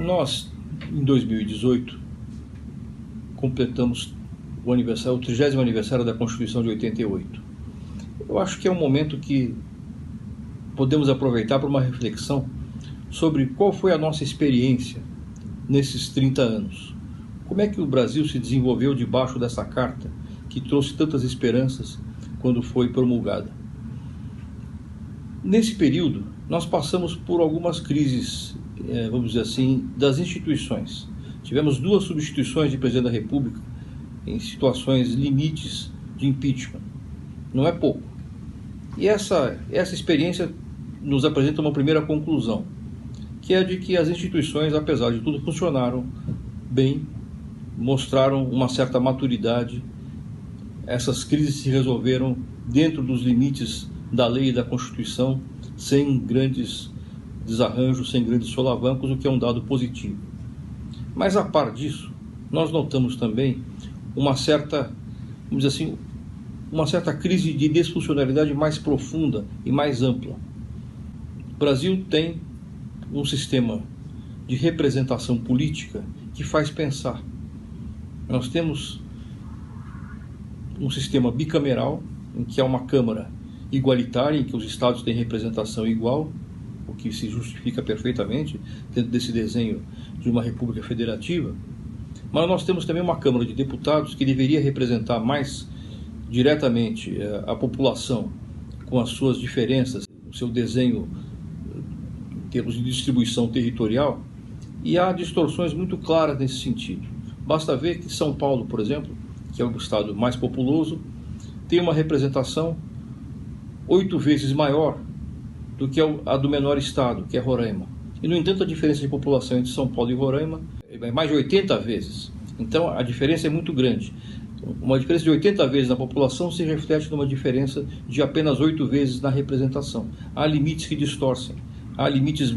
Nós, em 2018, completamos o 30º aniversário da Constituição de 88. Eu acho que é um momento que podemos aproveitar para uma reflexão sobre qual foi a nossa experiência nesses 30 anos. Como é que o Brasil se desenvolveu debaixo dessa carta que trouxe tantas esperanças quando foi promulgada? Nesse período, nós passamos por algumas crises, vamos dizer assim, das instituições. Tivemos 2 substituições de presidente da República em situações limites de impeachment. Não é pouco. E essa experiência nos apresenta uma primeira conclusão, que é de que as instituições, apesar de tudo, funcionaram bem, mostraram uma certa maturidade. Essas crises se resolveram dentro dos limites da lei e da Constituição, sem grandes desarranjos, sem grandes solavancos, o que é um dado positivo. Mas, a par disso, nós notamos também uma certa, vamos dizer assim, uma certa crise de disfuncionalidade mais profunda e mais ampla. O Brasil tem um sistema de representação política que faz pensar. Nós temos um sistema bicameral, em que há uma Câmara igualitária, em que os estados têm representação igual, o que se justifica perfeitamente dentro desse desenho de uma república federativa. Mas nós temos também uma Câmara de Deputados que deveria representar mais diretamente a população, com as suas diferenças, o seu desenho em termos de distribuição territorial, e há distorções muito claras nesse sentido. Basta ver que São Paulo, por exemplo, que é o estado mais populoso, tem uma representação 8 vezes maior do que a do menor estado, que é Roraima. E, no entanto, a diferença de população entre São Paulo e Roraima é mais de 80 vezes. Então, a diferença é muito grande. Uma diferença de 80 vezes na população se reflete numa diferença de apenas 8 vezes na representação. Há limites que distorcem. Há limites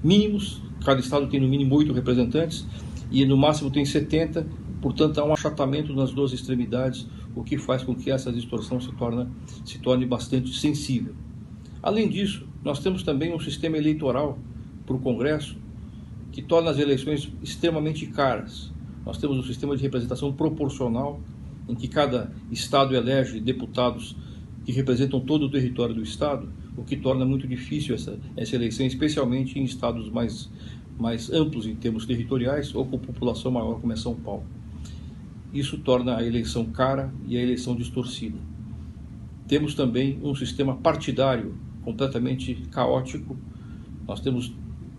mínimos, cada estado tem no mínimo 8 representantes, e no máximo tem 70, portanto há um achatamento nas 2 extremidades, o que faz com que essa distorção se torne bastante sensível. Além disso, nós temos também um sistema eleitoral para o Congresso que torna as eleições extremamente caras. Nós temos um sistema de representação proporcional, em que cada estado elege deputados que representam todo o território do estado, o que torna muito difícil essa eleição, especialmente em estados mais amplos em termos territoriais ou com população maior, como é São Paulo. Isso torna a eleição cara e a eleição distorcida. Temos também um sistema partidário completamente caótico. Nós temos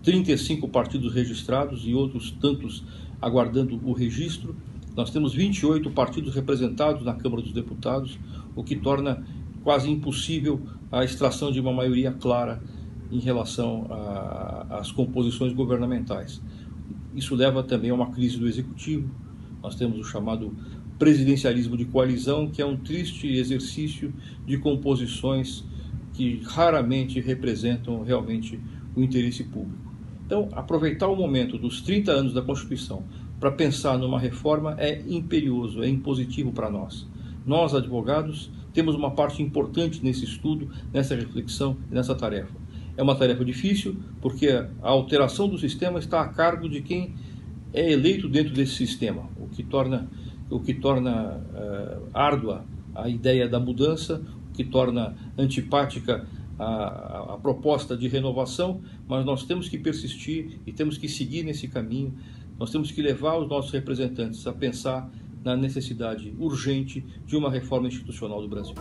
35 partidos registrados e outros tantos aguardando o registro. Nós temos 28 partidos representados na Câmara dos Deputados, o que torna quase impossível a extração de uma maioria clara em relação às composições governamentais. Isso leva também a uma crise do Executivo. Nós temos o chamado presidencialismo de coalizão, que é um triste exercício de composições que raramente representam realmente o interesse público. Então, aproveitar o momento dos 30 anos da Constituição para pensar numa reforma é imperioso, é impositivo para nós. Nós, advogados, temos uma parte importante nesse estudo, nessa reflexão e nessa tarefa. É uma tarefa difícil, porque a alteração do sistema está a cargo de quem é eleito dentro desse sistema, o que torna árdua a ideia da mudança, o que torna antipática a proposta de renovação, mas nós temos que persistir e temos que seguir nesse caminho. Nós temos que levar os nossos representantes a pensar na necessidade urgente de uma reforma institucional do Brasil.